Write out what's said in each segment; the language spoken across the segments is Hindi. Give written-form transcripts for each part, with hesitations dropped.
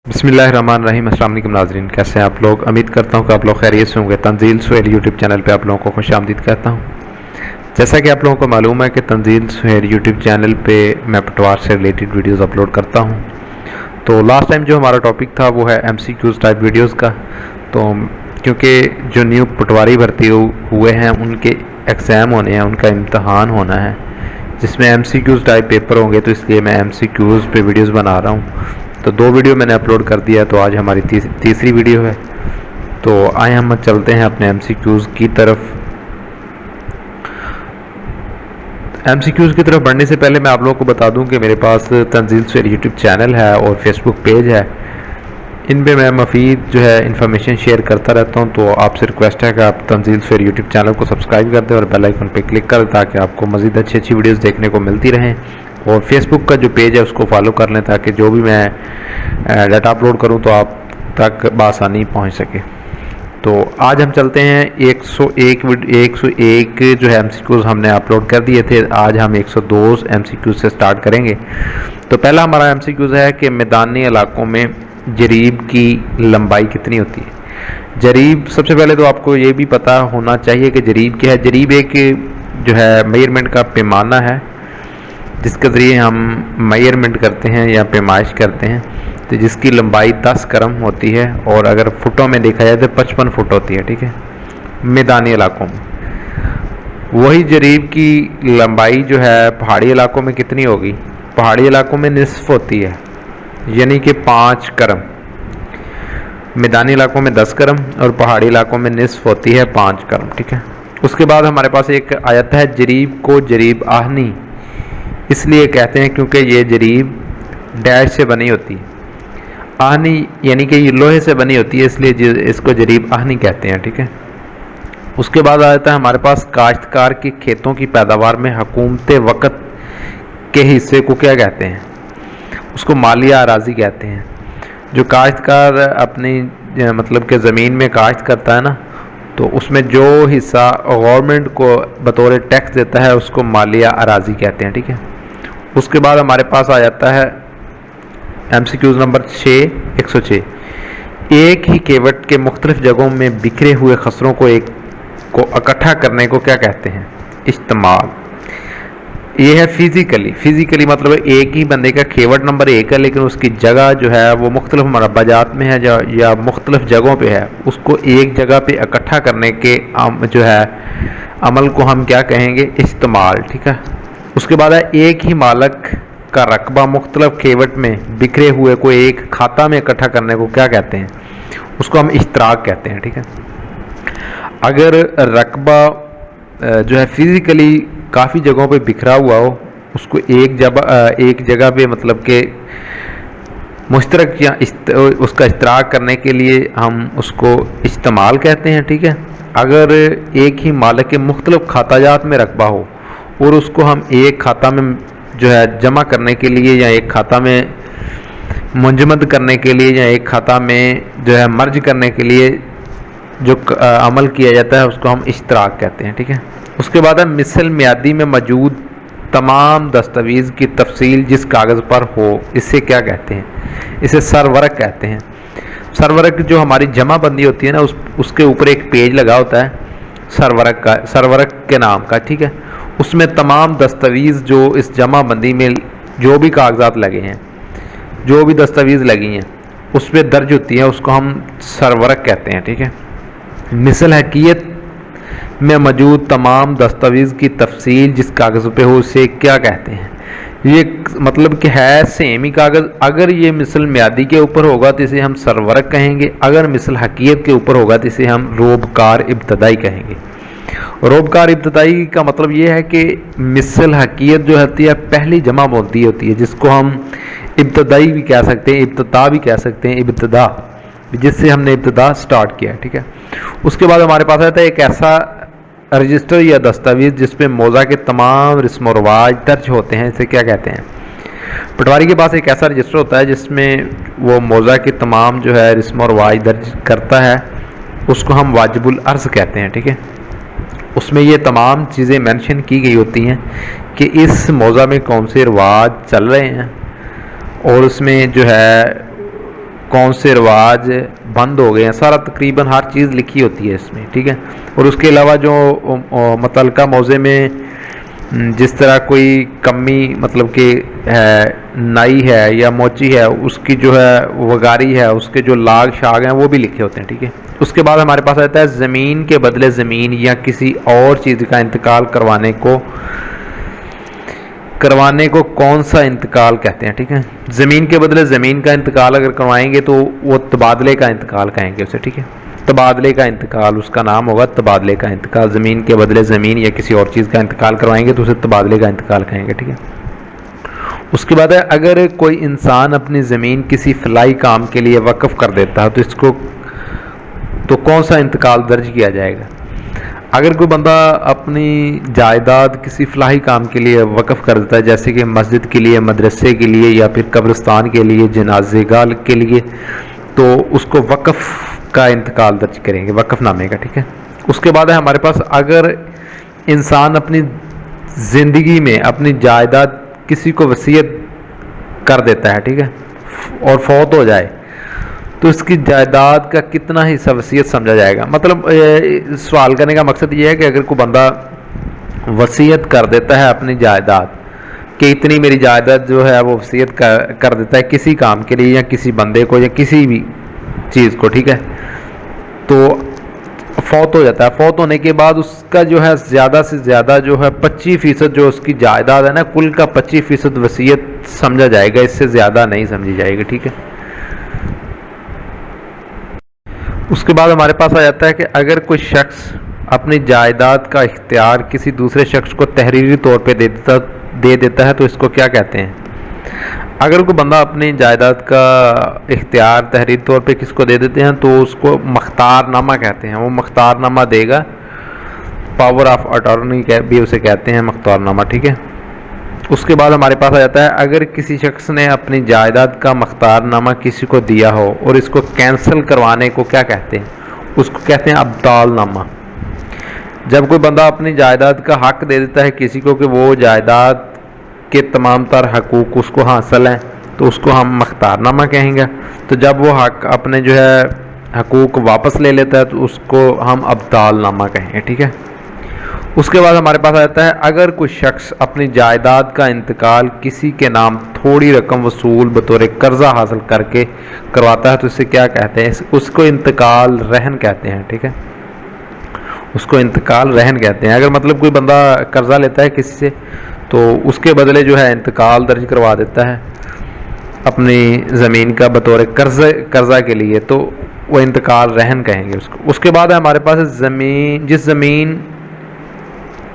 बिस्मिल्लाहिर्रहमानिर्रहीम। अस्सलाम वालेकुम नाज़रीन, कैसे हैं आप लोग। उम्मीद करता हूँ कि आप लोग खैरियत से होंगे। तंजील सुहेल यूट्यूब चैनल पे आप लोगों को खुशामदीद कहता हूँ। जैसा कि आप लोगों को मालूम है कि तंजील सुहेल यूट्यूब चैनल पे मैं पटवार से रिलेटेड वीडियोस अपलोड करता हूँ। तो लास्ट टाइम जो हमारा टॉपिक था वो है MCQs टाइप वीडियोज़ का। तो क्योंकि जो न्यू पटवारी भर्ती हुए हैं उनके एग्ज़ाम होने हैं, उनका इम्तहान होना है जिसमें MCQs टाइप पेपर होंगे, तो इसलिए मैं MCQs पे वीडियोज़ बना रहा हूँ। तो 2 वीडियो मैंने अपलोड कर दिया है, तो आज हमारी तीसरी वीडियो है। तो आए हम चलते हैं अपने MCQs की तरफ। MCQs की तरफ बढ़ने से पहले मैं आप लोगों को बता दूं कि मेरे पास तंजील सुहेल यूट्यूब चैनल है और फेसबुक पेज है। इन पे मैं मफीद जो है इन्फॉर्मेशन शेयर करता रहता हूं। तो आपसे रिक्वेस्ट है कि आप तंजील सुहेल यूट्यूब चैनल को सब्सक्राइब कर दें और बेल आइकन पे क्लिक कर दें ताकि आपको मज़ीद अच्छी वीडियोज़ देखने को मिलती रहें। और फेसबुक का जो पेज है उसको फॉलो कर लें ताकि जो भी मैं डाटा अपलोड करूं तो आप तक बआसानी पहुंच सके। तो आज हम चलते हैं 101 जो है MCQs हमने अपलोड कर दिए थे। आज हम 102 MCQs से स्टार्ट करेंगे। तो पहला हमारा MCQs है कि मैदानी इलाकों में जरीब की लंबाई कितनी होती है। जरीब, सबसे पहले तो आपको ये भी पता होना चाहिए कि जरीब क्या है। जरीब एक जो है मेजरमेंट का पैमाना है जिसके ज़रिए हम मेजरमेंट करते हैं या पैमाइश करते हैं, तो जिसकी लंबाई 10 करम होती है और अगर फुटों में देखा जाए तो 55 फुट होती है। ठीक है, मैदानी इलाकों में। वही जरीब की लंबाई जो है पहाड़ी इलाकों में कितनी होगी। पहाड़ी इलाकों में निस्फ होती है, यानी कि 5 करम। मैदानी इलाकों में 10 करम और पहाड़ी इलाकों में निस्फ होती है 5 करम। ठीक है, उसके बाद हमारे पास एक आयत है, जरीब को जरीब आहनी इसलिए कहते हैं क्योंकि ये जरीब डैश से बनी होती है। आहनी यानी कि ये लोहे से बनी होती है, इसलिए इसको जरीब आहनी कहते हैं। ठीक है, उसके बाद आता है हमारे पास काश्तकार के खेतों की पैदावार में हुकूमत वक़्त के हिस्से को क्या कहते हैं। उसको मालिया अराजी कहते हैं। जो काश्तकार अपनी मतलब कि ज़मीन में काश्त करता है ना, तो उसमें जो हिस्सा गवर्नमेंट को बतौर टैक्स देता है उसको मालिया अराजी कहते हैं। ठीक है, उसके बाद हमारे पास आ जाता है MCQs नंबर 106। एक ही केवट के मुख्तलिफ जगहों में बिखरे हुए खसरों को इकट्ठा करने को क्या कहते हैं। इस्तेमाल। ये है फिजिकली मतलब एक ही बंदे का केवट नंबर 1 है, लेकिन उसकी जगह जो है वो मुख्तलिफ मरबजात में है या मुख्तलिफ जगहों पे है। उसको एक जगह पे इकट्ठा करने के जो है अमल को हम क्या कहेंगे, इस्तेमाल। ठीक है, उसके बाद है एक ही मालक का रकबा मुख्तलिफ केवट में बिखरे हुए को एक खाता में इकट्ठा करने को क्या कहते हैं। उसको हम इश्तराक कहते हैं। ठीक है, अगर रकबा जो है फिजिकली काफ़ी जगहों पे बिखरा हुआ हो, उसको एक जगह पे मतलब के मुश्तरक या उसका इश्तराक करने के लिए हम उसको इस्तेमाल कहते हैं। ठीक है, अगर एक ही मालिक के मुख्तलिफ खाताजात में रकबा हो और उसको हम एक खाता में जो है जमा करने के लिए या एक खाता में मुंजमद करने के लिए या एक खाता में जो है मर्ज करने के लिए जो अमल किया जाता है उसको हम इश्तराक कहते हैं। ठीक है, उसके बाद है मिसल मियादी में मौजूद तमाम दस्तावेज़ की तफसील जिस कागज़ पर हो, इसे क्या कहते हैं। इसे सरवरक कहते हैं। सरवरक जो हमारी जमा बंदी होती है ना, उसके ऊपर एक पेज लगा होता है सरवरक के नाम का। ठीक है, उसमें तमाम दस्तावेज़ जो इस जमा बंदी में जो भी कागजात लगे हैं, जो भी दस्तावेज़ लगी हैं उस पर दर्ज होती हैं, उसको हम सरवरक कहते हैं। ठीक है, मिसल हकीयत में मौजूद तमाम दस्तावेज़ की तफसील जिस कागज़ पे हो उसे क्या कहते हैं। ये मतलब कि है सेम ही कागज़। अगर ये मिसल म्यादी के ऊपर होगा तो इसे हम सरवरक कहेंगे, अगर मिसल हकीयत के ऊपर होगा तो इसे हम रोबकार इब्तदाई कहेंगे। रोबकार इब्तदाई का मतलब ये है कि मिसल हकीयत जो होती है पहली जमा बंदी होती है, जिसको हम इब्तदाई भी कह सकते हैं, इब्तदा भी कह सकते हैं, इब्तदा जिससे हमने इब्तदा स्टार्ट किया। ठीक है, उसके बाद हमारे पास आता है एक ऐसा रजिस्टर या दस्तावेज़ जिसमें मौजा के तमाम रस्म व रवाज दर्ज होते हैं, इसे क्या कहते हैं। पटवारी के पास एक ऐसा रजिस्टर होता है जिसमें वो मौजा के तमाम जो है रस्म व रवाज दर्ज करता है, उसको हम वाजिबुल अर्ज़ कहते हैं। ठीक है, उसमें ये तमाम चीज़ें मेंशन की गई होती हैं कि इस मौजा में कौन से रिवाज चल रहे हैं और उसमें जो है कौन से रिवाज बंद हो गए हैं, सारा तकरीबन हर चीज़ लिखी होती है इसमें, ठीक है। और उसके अलावा जो मतलका मौज़े में जिस तरह कोई कमी मतलब कि नाई है या मोची है, उसकी जो है वगारी है, उसके जो लाग शाग हैं वो भी लिखे होते हैं, ठीक है। उसके बाद हमारे पास आता है ज़मीन के बदले ज़मीन या किसी और चीज़ का इंतकाल करवाने को कौन सा इंतकाल कहते हैं, ठीक है। ज़मीन के बदले ज़मीन का इंतकाल अगर करवाएंगे तो वो तबादले का इंतकाल कहेंगे उसे, ठीक है। तबादले का इंतकाल उसका नाम होगा, तबादले का इंतकाल। ज़मीन के बदले ज़मीन या किसी और चीज़ का इंतकाल करवाएंगे तो उसे तबादले का इंतकाल कहेंगे, ठीक है। उसके बाद है अगर कोई इंसान अपनी ज़मीन किसी फलाई काम के लिए वक्फ़ कर देता है तो इसको तो कौन सा इंतकाल दर्ज किया जाएगा। अगर कोई बंदा अपनी जायदाद किसी फलाही काम के लिए वक्फ़ कर देता है, जैसे कि मस्जिद के लिए, मदरसे के लिए या फिर कब्रिस्तान के लिए, जनाज़ेगाह के लिए, तो उसको वक्फ़ का इंतकाल दर्ज करेंगे, वक्फ़नामे का, ठीक है। उसके बाद है हमारे पास अगर इंसान अपनी ज़िंदगी में अपनी जायदाद किसी को वसीयत कर देता है, ठीक है, और फौत हो जाए तो इसकी जायदाद का कितना हिस्सा वसीयत समझा जाएगा। मतलब सवाल करने का मकसद ये है कि अगर कोई बंदा वसीयत कर देता है अपनी जायदाद कि इतनी मेरी जायदाद जो है वो वसीयत कर देता है किसी काम के लिए या किसी बंदे को या किसी भी चीज़ को, ठीक है, तो फौत हो जाता है। फौत होने के बाद उसका जो है ज़्यादा से ज़्यादा जो है 25% जो उसकी जायदाद है ना, कुल का 25% वसीयत समझा जाएगा, इससे ज़्यादा नहीं समझी जाएगी, ठीक है। उसके बाद हमारे पास आ जाता है कि अगर कोई शख्स अपनी जायदाद का इख्तियार किसी दूसरे शख्स को तहरीरी तौर पे दे देता है तो इसको क्या कहते हैं। अगर कोई बंदा अपनी जायदाद का इख्तियार तहरीरी तौर पे किसको दे देते हैं तो उसको मख्तारनामा कहते हैं। वो मख्तारनामा देगा, पावर ऑफ अटॉर्नी भी उसे कहते हैं मख्तारनामा, ठीक है। उसके बाद हमारे पास आ जाता है अगर किसी शख्स ने अपनी जायदाद का मख्तारनामा किसी को दिया हो और इसको कैंसिल करवाने को क्या कहते हैं, उसको कहते हैं अब्तालनामा। जब कोई बंदा अपनी जायदाद का हक दे देता है किसी को कि वो जायदाद के तमाम तर हकूक़ उसको हासिल हैं तो उसको हम मख्तारनामा कहेंगे। तो जब वो हक अपने जो है हकूक़ वापस ले लेता है तो उसको हम अब्तालनामा कहेंगे, ठीक है। उसके बाद हमारे पास आता है अगर कोई शख्स अपनी जायदाद का इंतकाल किसी के नाम थोड़ी रकम वसूल बतौर कर्जा हासिल करके करवाता है तो इसे क्या कहते हैं, उसको इंतकाल रहन कहते हैं, ठीक है। उसको इंतकाल रहन कहते हैं। अगर मतलब कोई बंदा कर्जा लेता है किसी से तो उसके बदले जो है इंतकाल दर्ज करवा देता है अपनी ज़मीन का बतौर कर्जा के लिए तो वो इंतकाल रहन कहेंगे उसको। उसके बाद है हमारे पास ज़मीन, जिस ज़मीन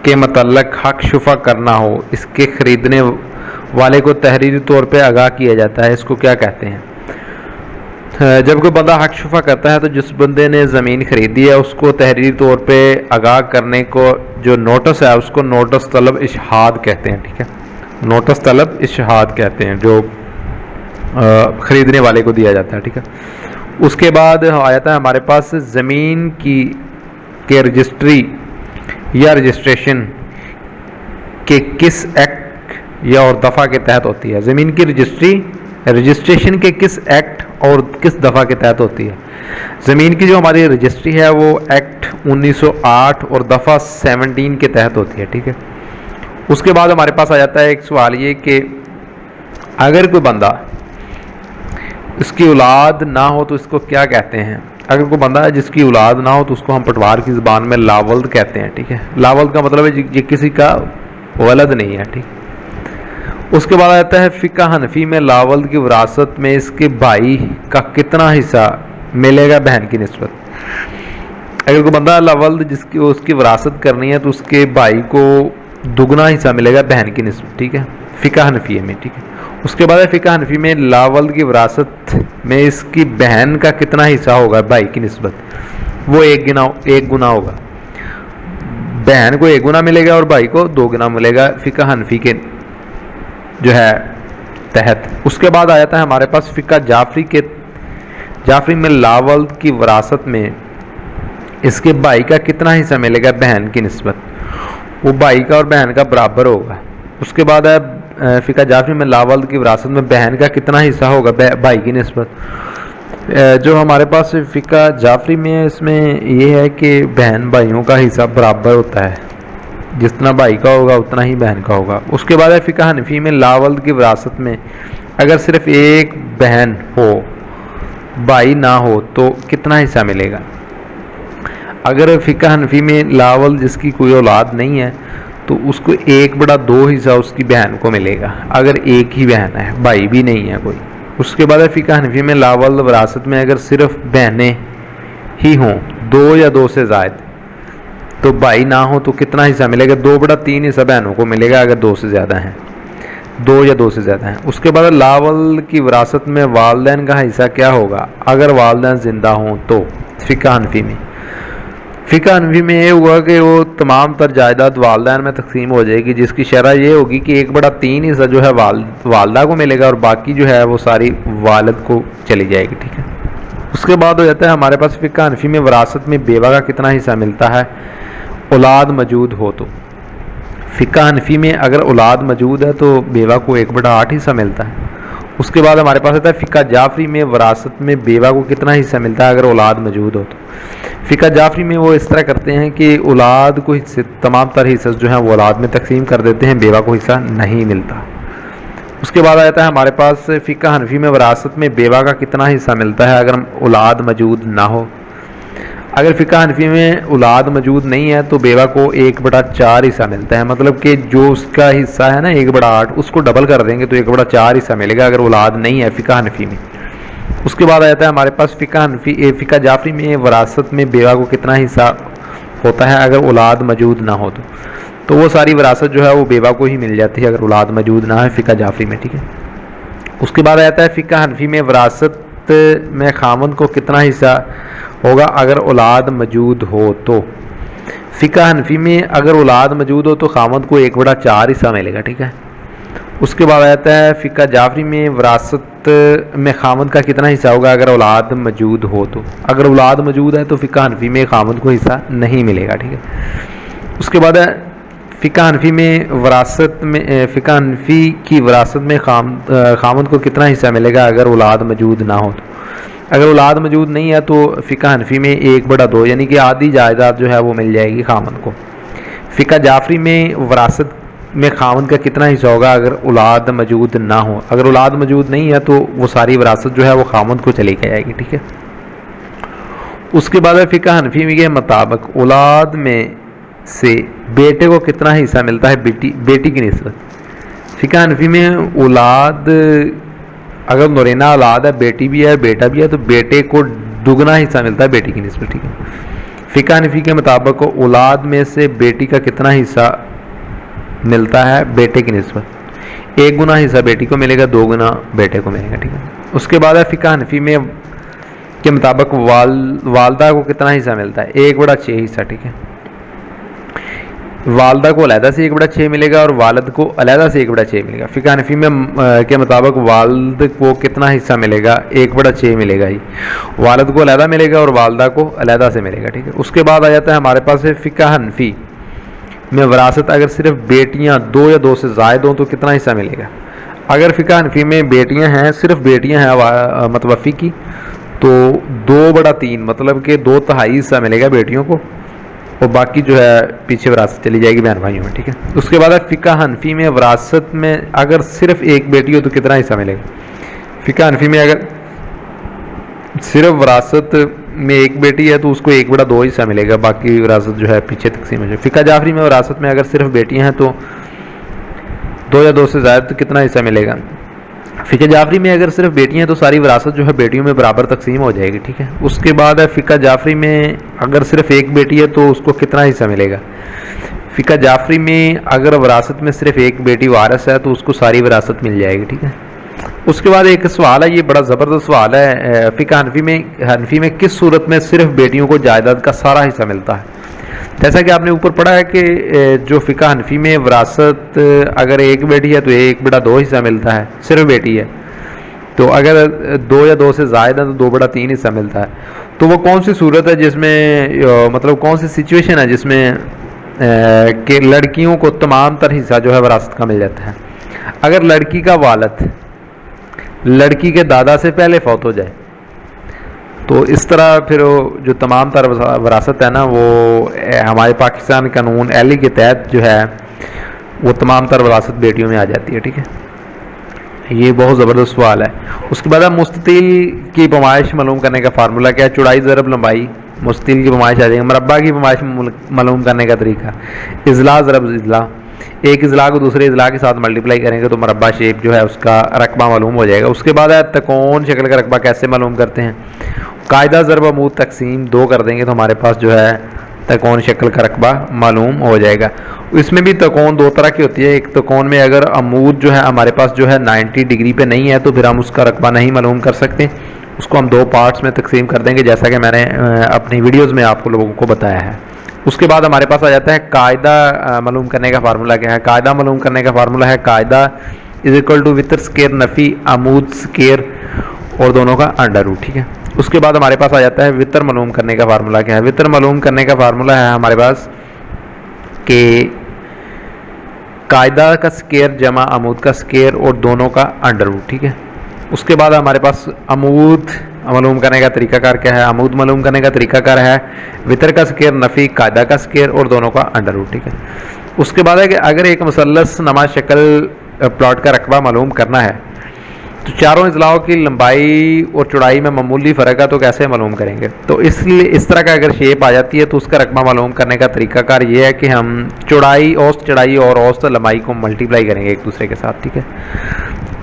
के मतलब हक शुफा करना हो इसके ख़रीदने वाले को तहरीरी तौर पे आगाह किया जाता है, इसको क्या कहते हैं। जब कोई बंदा हक शुफा करता है तो जिस बंदे ने ज़मीन खरीदी है उसको तहरीरी तौर पे आगाह करने को जो नोटिस है उसको नोटिस तलब इशहाद कहते हैं, ठीक है। नोटिस तलब इशहाद कहते हैं जो ख़रीदने वाले को दिया जाता है, ठीक है। उसके बाद आ जाता है हमारे पास ज़मीन के रजिस्ट्री या रजिस्ट्रेशन के किस एक्ट या और दफ़ा के तहत होती है। ज़मीन की रजिस्ट्रेशन के किस एक्ट और किस दफ़ा के तहत होती है। ज़मीन की जो हमारी रजिस्ट्री है वो एक्ट 1908 और दफ़ा 17 के तहत होती है, ठीक है। उसके बाद हमारे पास आ जाता है एक सवाल ये कि अगर कोई बंदा इसकी औलाद ना हो तो इसको क्या कहते हैं। अगर कोई बंदा है जिसकी औलाद ना हो तो उसको हम पटवार की ज़बान में लावल्द कहते हैं, ठीक है। लावल्द का मतलब है ये किसी का वलद नहीं है, ठीक। उसके बाद आता है फ़िक़्ह हनफी में लावल्द की विरासत में इसके भाई का कितना हिस्सा मिलेगा बहन की निस्बत। अगर कोई बंदा लावल्द जिसकी उसकी विरासत करनी है तो उसके भाई को दुगना हिस्सा मिलेगा बहन की निस्बत, ठीक है, फ़िक़्ह हनफी में, ठीक है। उसके बाद फ़िक़्ह हनफी में लावल्द की विरासत में इसकी बहन का कितना हिस्सा होगा भाई की निस्बत, वो एक गुना होगा। बहन को 1 गुना मिलेगा और भाई को 2 गुना मिलेगा फ़िक़्ह हनफी के जो है तहत। उसके बाद आ जाता है हमारे पास फ़िक़्ह जाफरी में लावल्द की विरासत में इसके भाई का कितना हिस्सा मिलेगा बहन की निस्बत, वो भाई का और बहन का बराबर होगा। उसके बाद है फ़िक़्ह जाफरी में लावल्द की विरासत में बहन का कितना हिस्सा होगा भाई की निस्बत, जो हमारे पास फ़िका जाफरी में है, इसमें ये है कि बहन भाइयों का हिस्सा बराबर होता है, जितना भाई का होगा उतना ही बहन का होगा। उसके बाद है फ़िका हनफी में लावल्द की विरासत में अगर सिर्फ एक बहन हो, भाई ना हो, तो कितना हिस्सा मिलेगा। अगर फ़िका हनफी में लावल्द जिसकी कोई औलाद नहीं है तो उसको 1/2 हिस्सा उसकी बहन को मिलेगा, अगर एक ही बहन है, भाई भी नहीं है कोई। उसके बाद है फ़िका हनफी में लावल्द विरासत में अगर सिर्फ बहनें ही हों, 2 या 2 से ज़ायद, तो भाई ना हो तो कितना हिस्सा मिलेगा। 2/3 हिस्सा बहनों को मिलेगा अगर 2 से ज़्यादा हैं, 2 या 2 से ज़्यादा हैं। उसके बाद लावल की विरासत में वालदैन का हिस्सा क्या होगा अगर वालदैन ज़िंदा हों तो। फ़िका हनफी में ये हुआ कि वो तमाम तर जायदाद वालदैन में तकसीम हो जाएगी, जिसकी शरह ये होगी कि 1/3 हिस्सा जो है वालदा को मिलेगा और बाकी जो है वो सारी वालिद को चली जाएगी, ठीक है। उसके बाद हो जाता है हमारे पास फ़िका हनफी में विरासत में बेवा का कितना हिस्सा मिलता है औलाद मौजूद हो तो। फ़िका हनफी में अगर औलाद मौजूद है तो बेवा को 1/8 हिस्सा मिलता है। उसके बाद हमारे पास आता है फ़िका जाफरी में विरासत में बेवा को कितना हिस्सा मिलता है अगर औलाद मौजूद हो तो। फ़िका जाफरी में वो इस तरह करते हैं कि औलाद को हिस्से, तमाम तर हिस्से जो हैं वो औलाद में तकसीम कर देते हैं, बेवा को हिस्सा नहीं मिलता। उसके बाद आता है हमारे पास फ़िका हनफी में विरासत में बेवा का कितना हिस्सा मिलता है अगर औलाद मौजूद ना हो। अगर फ़िका हनफी में औलाद मौजूद नहीं है तो बेवा को 1/4 हिस्सा मिलता है, मतलब कि जो उसका हिस्सा है ना 1/8 उसको डबल कर देंगे तो 1/4 हिस्सा मिलेगा अगर औलाद नहीं है फ़िका हनफी में। उसके बाद आ जाता है हमारे पास फ़िका जाफरी में विरासत में बेवा को कितना हिस्सा होता है अगर औलाद मौजूद ना हो तो वो सारी विरासत जो है वो बेवा को ही मिल जाती है अगर औलाद मौजूद ना है फ़िका जाफरी में, ठीक है। उसके बाद आ जाता है फ़िका हनफी में विरासत में खामन को कितना हिस्सा होगा अगर औलाद मौजूद हो तो। फ़िका हनफी में अगर औलाद मौजूद हो तो खामद को 1/4 हिस्सा मिलेगा, ठीक है। उसके बाद आता है फ़िका जाफरी में विरासत में खामद का कितना हिस्सा होगा अगर औलाद मौजूद हो तो। अगर औलाद मौजूद है तो फ़िका हनफी में खामद को हिस्सा नहीं मिलेगा, ठीक है। उसके बाद फ़िका हनफी में विरासत में फ़िका हनफी की विरासत में खामद को कितना हिस्सा मिलेगा अगर औलाद मौजूद ना हो तो। अगर औलाद मौजूद नहीं है तो फ़िका हनफी में 1/2 यानी कि आधी जायदाद जो है वो मिल जाएगी खामद को। फ़िका जाफरी में विरासत में खामद का कितना हिस्सा होगा अगर औलाद मौजूद ना हो। अगर औलाद मौजूद नहीं है तो वो सारी विरासत जो है वो खामद को चली जाएगी, ठीक है। उसके बाद फ़िका हनफी के मुताबिक औलाद में से बेटे को कितना हिस्सा मिलता है बेटी की निस्बत। फ़िका हनफी में औलाद अगर नौरेना औलाद है, बेटी भी है बेटा भी है, तो बेटे को दुगना हिस्सा मिलता है बेटी की निस्बत, ठीक है। फ़िका हनफी के मुताबिक औलाद में से बेटी का कितना हिस्सा मिलता है बेटे की निस्बत। 1 गुना हिस्सा बेटी को मिलेगा, 2 गुना बेटे को मिलेगा, ठीक है। उसके बाद है फ़िका हनफी में के मुताबिक वालदा को कितना हिस्सा मिलता है 1/6 हिस्सा, ठीक है। वालदा को अलहदा से 1/6 मिलेगा और वालद को अलहदा से 1/6 मिलेगा। फ़िका हनफी में के मुताबिक वालद को कितना हिस्सा मिलेगा 1/6 मिलेगा ही, वालद को अलहदा मिलेगा और वालदा को अलहदा से मिलेगा, ठीक है। उसके बाद आ जाता है हमारे पास फ़िका हनफी में विरासत अगर सिर्फ बेटियां 2 या 2 से ज़ायद हों तो कितना हिस्सा मिलेगा। अगर फ़िका हनफी में बेटियां हैं, सिर्फ बेटियां हैं मतवफ़ी की, तो 2/3 मतलब कि 2/3 हिस्सा मिलेगा बेटियों को और बाकी जो है पीछे विरासत चली जाएगी बहन भाइयों में, ठीक है। उसके बाद फ़िका हनफी में विरासत में अगर सिर्फ एक बेटी हो तो कितना हिस्सा मिलेगा। फ़िका हनफी में अगर सिर्फ विरासत में एक बेटी है तो उसको 1/2 हिस्सा मिलेगा, बाकी विरासत जो है पीछे तकसीम हो जाए। फ़िका जाफरी में विरासत में अगर सिर्फ बेटियां हैं तो 2 या 2 से ज़्यादा तो कितना हिस्सा मिलेगा। फ़िका जाफरी में अगर सिर्फ बेटियां हैं तो सारी विरासत जो है बेटियों में बराबर तकसीम हो जाएगी, ठीक है। उसके बाद है फ़िका जाफरी में अगर सिर्फ एक बेटी है तो उसको कितना हिस्सा मिलेगा। फ़िका जाफरी में अगर विरासत में सिर्फ एक बेटी वारिस है तो उसको सारी विरासत मिल जाएगी, ठीक है। उसके बाद एक सवाल है, ये बड़ा ज़बरदस्त सवाल है, फ़िका हनफी में किस सूरत में सिर्फ बेटियों को जायदाद का सारा हिस्सा मिलता है। जैसा कि आपने ऊपर पढ़ा है कि जो फ़िका हनफी में विरासत अगर एक बेटी है तो 1/2 हिस्सा मिलता है, सिर्फ बेटी है। तो अगर 2 या 2 से ज़ायद है तो 2/3 हिस्सा मिलता है। तो वो कौन सी सूरत है जिसमें मतलब कौन सी सिचुएशन है जिसमें कि लड़कियों को तमाम तर हिस्सा जो है विरासत का मिल जाता है। अगर लड़की का वालिद लड़की के दादा से पहले फौत हो जाए तो इस तरह फिर जो तमाम तर वरासत है ना वो हमारे पाकिस्तान कानून एली के तहत जो है वो तमाम तर वरासत बेटियों में आ जाती है। ठीक है, ये बहुत ज़बरदस्त सवाल है। उसके बाद मुस्ततिल की पैमाइश मालूम करने का फार्मूला क्या है? चौड़ाई ज़रब लंबाई, मुस्ततिल की पैमाइश आ जाएगी। मरबा की पैमाइश मालूम करने का तरीका, इजला ज़रब इजला, एक इजला को दूसरे इजला के साथ मल्टीप्लाई करेंगे तो मरबा शेप जो है उसका रकबा मालूम हो जाएगा। उसके बाद है तकोन शक्ल का रकबा कैसे मालूम करते हैं? कायदा ज़रब अमूद तकसीम 2 कर देंगे तो हमारे पास जो है तकोन शक्ल का रकबा मालूम हो जाएगा। इसमें भी तकोन 2 तरह की होती है। एक तकोन में अगर अमूद जो है हमारे पास जो है 90 डिग्री पे नहीं है तो फिर हम उसका रकबा नहीं मालूम कर सकते, उसको हम 2 पार्ट्स में तकसीम कर देंगे जैसा कि मैंने अपनी वीडियोज़ में आपको लोगों को बताया है। उसके बाद हमारे पास आ जाता है कायदा मालूम करने का फार्मूला क्या है? कायदा मालूम करने का फार्मूला है कायदा इज इक्वल टू वितर स्केयर नफ़ी अमूद स्केयर और दोनों का अंडर रूट। ठीक है, उसके बाद हमारे पास आ जाता है वितर मालूम करने का फार्मूला क्या है? वितर मालूम करने का फार्मूला है हमारे पास कि कायदा का स्केयर जमा अमूद का स्केयर और दोनों का अंडर रूट। ठीक है, उसके बाद हमारे पास अमूद मालूम करने का तरीकाकार क्या है? अमूद मालूम करने का तरीकाकार है वितर का स्केयर नफ़ी कायदा का स्केयर और दोनों का अंडर रूट। ठीक है, उसके बाद है कि अगर एक मुसल्लस नमा शक्ल प्लॉट का रकबा मालूम करना है तो चारों इजलाओं की लंबाई और चौड़ाई में मामूली फ़र्क है तो कैसे मालूम करेंगे? तो इसलिए इस तरह का अगर शेप आ जाती है तो उसका रकबा मालूम करने का तरीकाकार ये है कि हम चौड़ाई औसत चौड़ाई और औसत लंबाई को मल्टीप्लाई करेंगे एक दूसरे के साथ। ठीक है,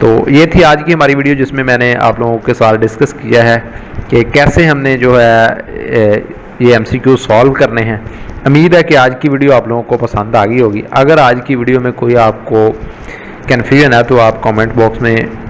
तो ये थी आज की हमारी वीडियो जिसमें मैंने आप लोगों के साथ डिस्कस किया है कि कैसे हमने जो है ये MCQ सॉल्व करने हैं। उम्मीद है कि आज की वीडियो आप लोगों को पसंद आ गई होगी। अगर आज की वीडियो में कोई आपको कन्फ्यूजन है तो आप कमेंट बॉक्स में